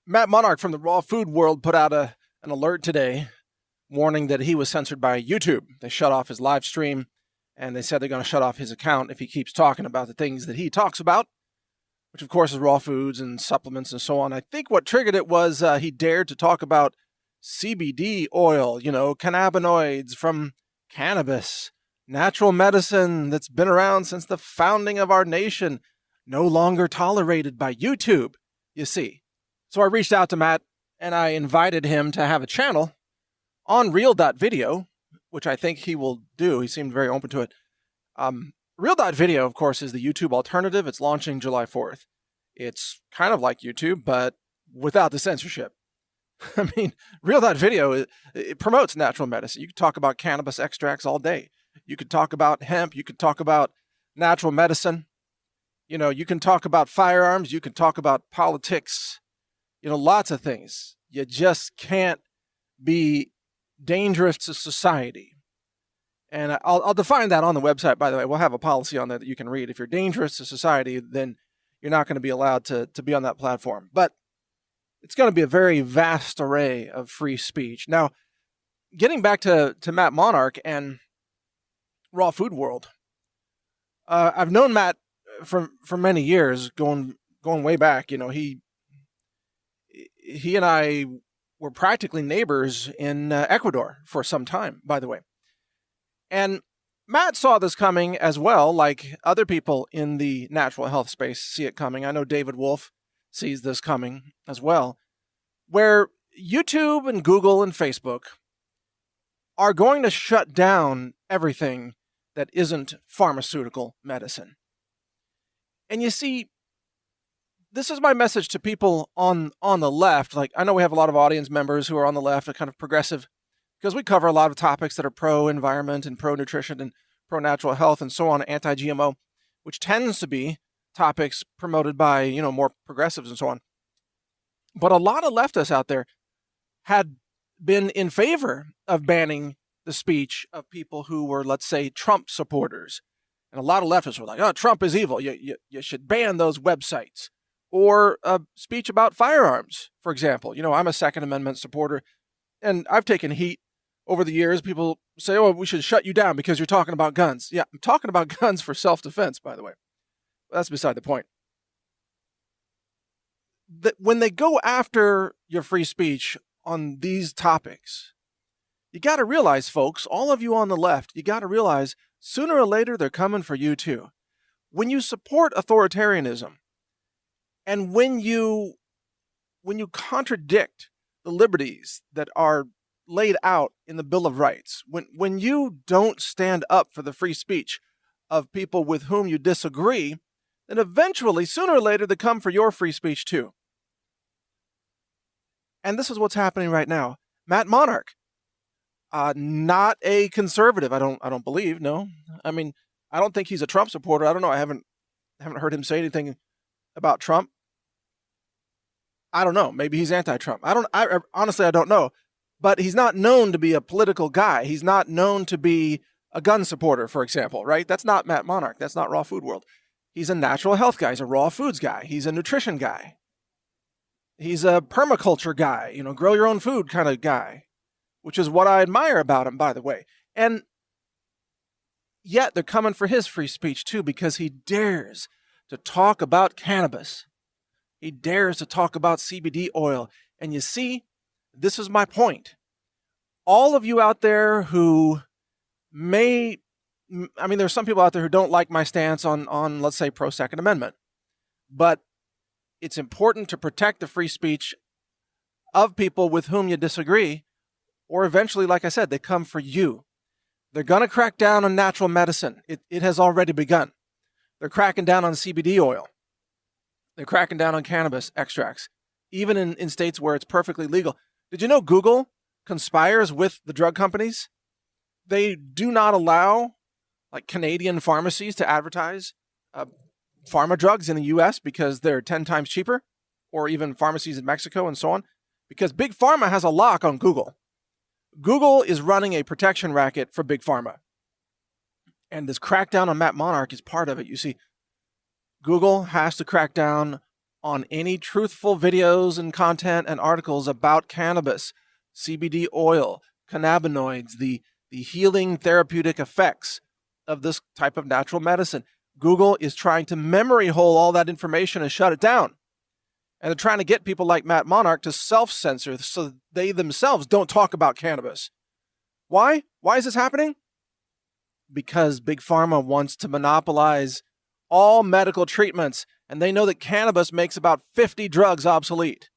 Matt Monarch from the raw food world put out an alert today warning that he was censored by YouTube. They shut off his live stream, and they said they're going to shut off his account if he keeps talking about the things that he talks about, which of course is raw foods and supplements and so on. I think what triggered it was he dared to talk about CBD oil, cannabinoids from cannabis, natural medicine that's been around since the founding of our nation, no longer tolerated by YouTube, you see. So I reached out to Matt and I invited him to have a channel on Real.video, which I think he will do. He seemed very open to it. Real.video, of course, is the YouTube alternative. It's launching July 4th. It's kind of like YouTube, but without the censorship. I mean, Real.video, it promotes natural medicine. You can talk about cannabis extracts all day. You could talk about hemp. You could talk about natural medicine. You can talk about firearms. You can talk about politics. Lots of things. You just can't be dangerous to society. And I'll define that on the website, by the way. We'll have a policy on there that you can read. If you're dangerous to society, then you're not going to be allowed to be on that platform. But it's going to be a very vast array of free speech. Now, getting back to Matt Monarch and Raw Food World, I've known Matt for many years, going way back. He and I were practically neighbors in Ecuador for some time, by the way. And Matt saw this coming as well, like other people in the natural health space see it coming. I know David Wolf sees this coming as well, where YouTube and Google and Facebook are going to shut down everything that isn't pharmaceutical medicine. And you see, this is my message to people on the left. Like, I know we have a lot of audience members who are on the left, are kind of progressive, because we cover a lot of topics that are pro-environment and pro-nutrition and pro-natural health and so on, anti-GMO, which tends to be topics promoted by, more progressives and so on. But a lot of leftists out there had been in favor of banning the speech of people who were, let's say, Trump supporters. And a lot of leftists were like, oh, Trump is evil. You should ban those websites. Or a speech about firearms, for example. I'm a Second Amendment supporter, and I've taken heat over the years. People say, oh, we should shut you down because you're talking about guns. Yeah, I'm talking about guns for self-defense, by the way. That's beside the point. When they go after your free speech on these topics, you got to realize, folks, all of you on the left, you got to realize sooner or later they're coming for you too. When you support authoritarianism, and when you contradict the liberties that are laid out in the Bill of Rights, when you don't stand up for the free speech of people with whom you disagree, then eventually, sooner or later, they come for your free speech too. And this is what's happening right now. Matt Monarch, not a conservative, I don't believe, no. I mean, I don't think he's a Trump supporter. I don't know. I haven't heard him say anything about Trump. I don't know. Maybe he's anti-Trump. I honestly, I don't know. But he's not known to be a political guy. He's not known to be a gun supporter, for example, right? That's not Matt Monarch. That's not Raw Food World. He's a natural health guy. He's a raw foods guy. He's a nutrition guy. He's a permaculture guy, grow your own food kind of guy, which is what I admire about him, by the way. And yet they're coming for his free speech too, because he dares to talk about cannabis. He dares to talk about CBD oil. And you see, this is my point. All of you out there who there's some people out there who don't like my stance on let's say, pro-Second Amendment. But it's important to protect the free speech of people with whom you disagree, or eventually, like I said, they come for you. They're going to crack down on natural medicine. It has already begun. They're cracking down on CBD oil. They're cracking down on cannabis extracts, even in states where it's perfectly legal. Did you know Google conspires with the drug companies? They do not allow Canadian pharmacies to advertise pharma drugs in the U.S. because they're 10 times cheaper, or even pharmacies in Mexico and so on, because Big Pharma has a lock on Google. Google is running a protection racket for Big Pharma. And this crackdown on Matt Monarch is part of it. You see, Google has to crack down on any truthful videos and content and articles about cannabis, CBD oil, cannabinoids, the healing therapeutic effects of this type of natural medicine. Google is trying to memory hole all that information and shut it down. And they're trying to get people like Matt Monarch to self-censor so they themselves don't talk about cannabis. Why? Why is this happening? Because Big Pharma wants to monopolize all medical treatments, and they know that cannabis makes about 50 drugs obsolete.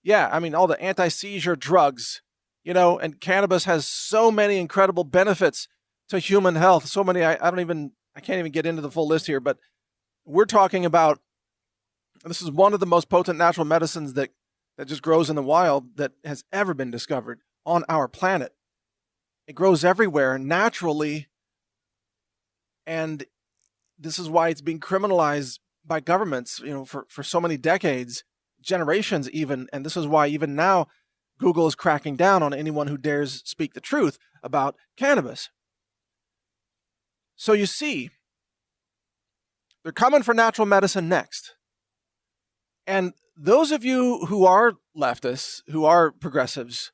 Yeah, I mean, all the anti-seizure drugs, and cannabis has so many incredible benefits to human health. So many, I can't even get into the full list here, but we're talking about, this is one of the most potent natural medicines that just grows in the wild that has ever been discovered on our planet. It grows everywhere naturally, and this is why it's being criminalized by governments, for so many decades, generations even, and this is why even now Google is cracking down on anyone who dares speak the truth about cannabis. So you see, they're coming for natural medicine next. And those of you who are leftists, who are progressives,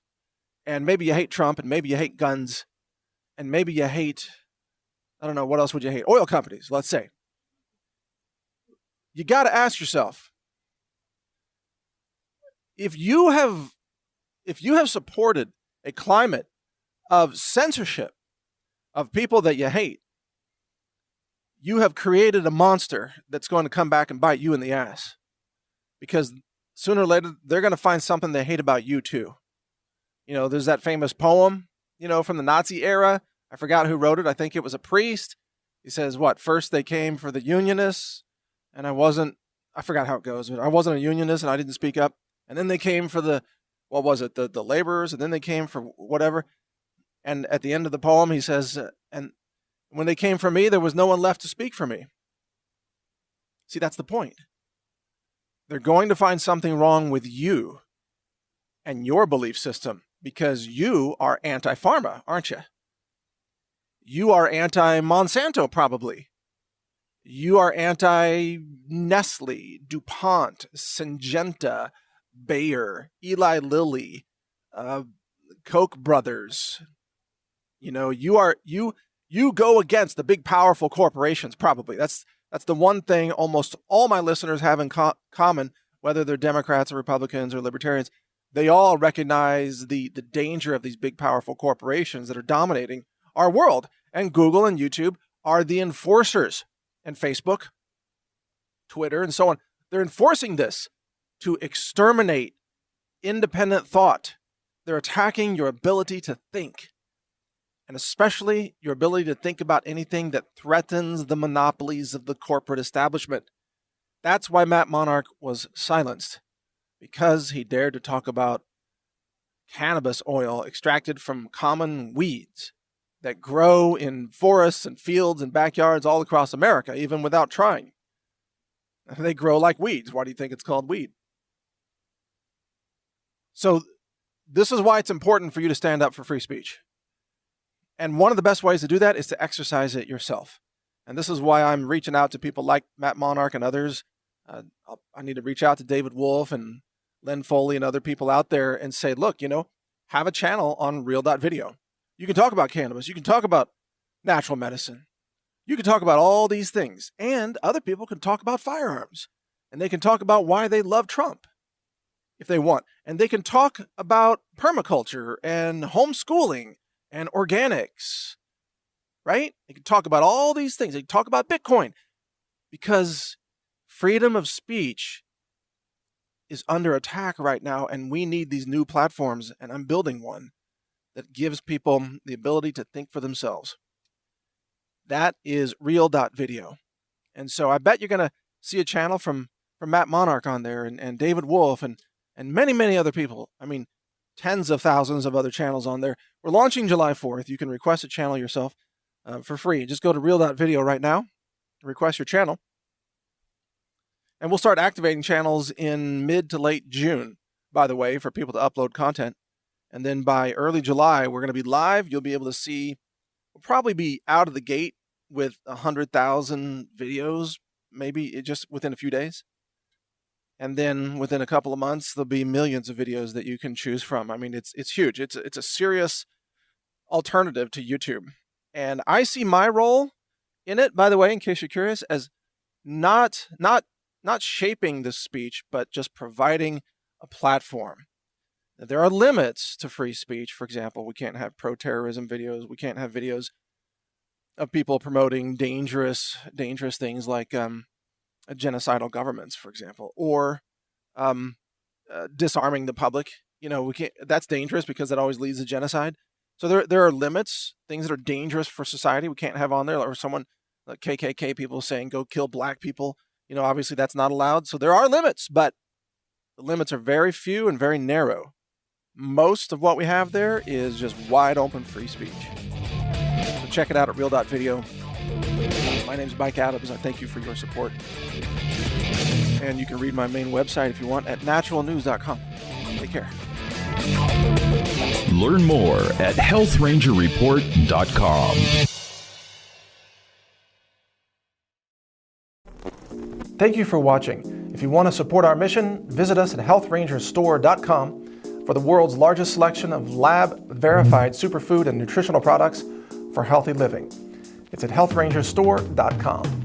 and maybe you hate Trump, and maybe you hate guns, and maybe you hate, I don't know, what else would you hate? Oil companies, let's say. You got to ask yourself, if you have supported a climate of censorship of people that you hate, you have created a monster that's going to come back and bite you in the ass. Because sooner or later, they're going to find something they hate about you too. There's that famous poem, from the Nazi era. I forgot who wrote it. I think it was a priest. He says, first they came for the Unionists, and I forgot how it goes, but I wasn't a Unionist and I didn't speak up. And then they came for the laborers, and then they came for whatever. And at the end of the poem, he says, and when they came for me, there was no one left to speak for me. See, that's the point. They're going to find something wrong with you and your belief system because you are anti-pharma, aren't you? You are anti-Monsanto, probably. You are anti-Nestle, DuPont, Syngenta, Bayer, Eli Lilly, Koch brothers. You go against the big, powerful corporations, probably. That's the one thing almost all my listeners have in common, whether they're Democrats or Republicans or Libertarians. They all recognize the danger of these big, powerful corporations that are dominating our world. And Google and YouTube are the enforcers. And Facebook, Twitter, and so on. They're enforcing this to exterminate independent thought. They're attacking your ability to think, and especially your ability to think about anything that threatens the monopolies of the corporate establishment. That's why Matt Monarch was silenced, because he dared to talk about cannabis oil extracted from common weeds that grow in forests and fields and backyards all across America, even without trying. They grow like weeds. Why do you think it's called weed? So this is why it's important for you to stand up for free speech. And one of the best ways to do that is to exercise it yourself. And this is why I'm reaching out to people like Matt Monarch and others. I need to reach out to David Wolf and Len Foley and other people out there and say, look, have a channel on Real.video. You can talk about cannabis. You can talk about natural medicine. You can talk about all these things. And other people can talk about firearms. And they can talk about why they love Trump, if they want. And they can talk about permaculture and homeschooling and organics, right? They can talk about all these things. They can talk about Bitcoin, because freedom of speech is under attack right now. And we need these new platforms. And I'm building one that gives people the ability to think for themselves. That is Real.video. And so I bet you're going to see a channel from Matt Monarch on there, and David Wolf and many, many other people. I mean, tens of thousands of other channels on there. We're launching July 4th. You can request a channel yourself for free. Just go to Real.video right now, request your channel. And we'll start activating channels in mid to late June, by the way, for people to upload content. And then by early July, we're going to be live. You'll be able to see, we'll probably be out of the gate with 100,000 videos, maybe just within a few days. And then within a couple of months, there'll be millions of videos that you can choose from. I mean, it's huge. It's a serious alternative to YouTube. And I see my role in it, by the way, in case you're curious, as not shaping the speech, but just providing a platform. There are limits to free speech. For example, we can't have pro-terrorism videos. We can't have videos of people promoting dangerous things like genocidal governments, for example, or disarming the public. We can't. That's dangerous because that always leads to genocide. So there are limits, things that are dangerous for society we can't have on there, or someone like KKK people saying go kill black people. Obviously that's not allowed. So there are limits, but the limits are very few and very narrow. Most of what we have there is just wide open free speech. So check it out at real.video. My name is Mike Adams. I thank you for your support. And you can read my main website if you want at naturalnews.com. Take care. Learn more at healthrangerreport.com. Thank you for watching. If you want to support our mission, visit us at healthrangerstore.com for the world's largest selection of lab-verified superfood and nutritional products for healthy living. It's at healthrangerstore.com.